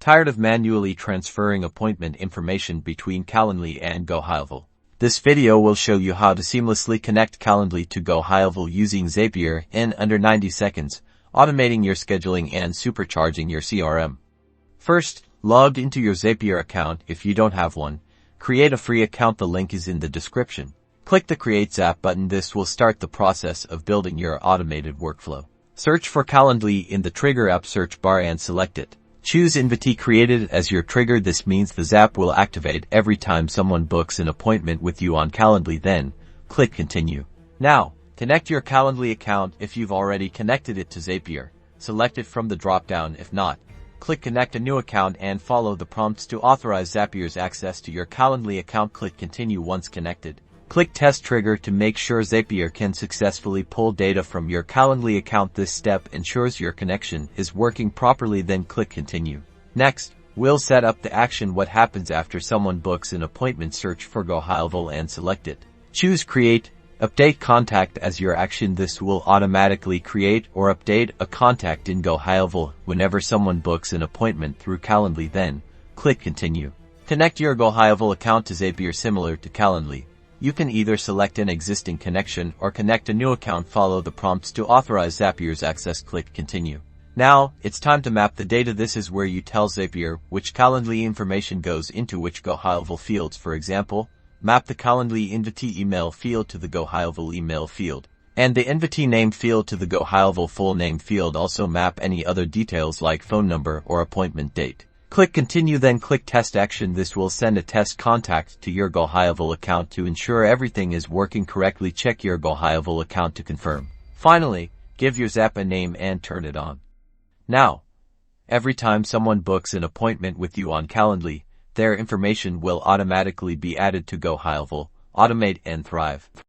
Tired of manually transferring appointment information between Calendly and GoHighLevel? This video will show you how to seamlessly connect Calendly to GoHighLevel using Zapier in under 90 seconds, automating your scheduling and supercharging your CRM. First, log into your Zapier account if you don't have one. Create a free account, the link is in the description. Click the Create Zap button. This will start the process of building your automated workflow. Search for Calendly in the Trigger app search bar and select it. Choose Invitee created as your trigger. This means the Zap will activate every time someone books an appointment with you on Calendly. Then, click Continue. Now, connect your Calendly account. If you've already connected it to Zapier, select it from the drop-down. If not, click Connect a new account and follow the prompts to authorize Zapier's access to your Calendly account. Click Continue once connected. Click Test Trigger to make sure Zapier can successfully pull data from your Calendly account. This step ensures your connection is working properly. Then click Continue. Next, we'll set up the action. What happens after someone books an appointment? Search for GoHighLevel and select it. Choose Create Update Contact as your action. This will automatically create or update a contact in GoHighLevel whenever someone books an appointment through Calendly. Then, click Continue. Connect your GoHighLevel account to Zapier. Similar to Calendly, you can either select an existing connection or connect a new account. Follow the prompts to authorize Zapier's access. Click Continue. Now, it's time to map the data. This is where you tell Zapier which Calendly information goes into which GoHighLevel fields. For example, map the Calendly invitee email field to the GoHighLevel email field, and the invitee name field to the GoHighLevel full name field. Also map any other details like phone number or appointment date. Click Continue, then click Test Action. This will send a test contact to your GoHighLevel account to ensure everything is working correctly. Check your GoHighLevel account to confirm. Finally, give your Zap a name and turn it on. Now, every time someone books an appointment with you on Calendly, their information will automatically be added to GoHighLevel. Automate and thrive.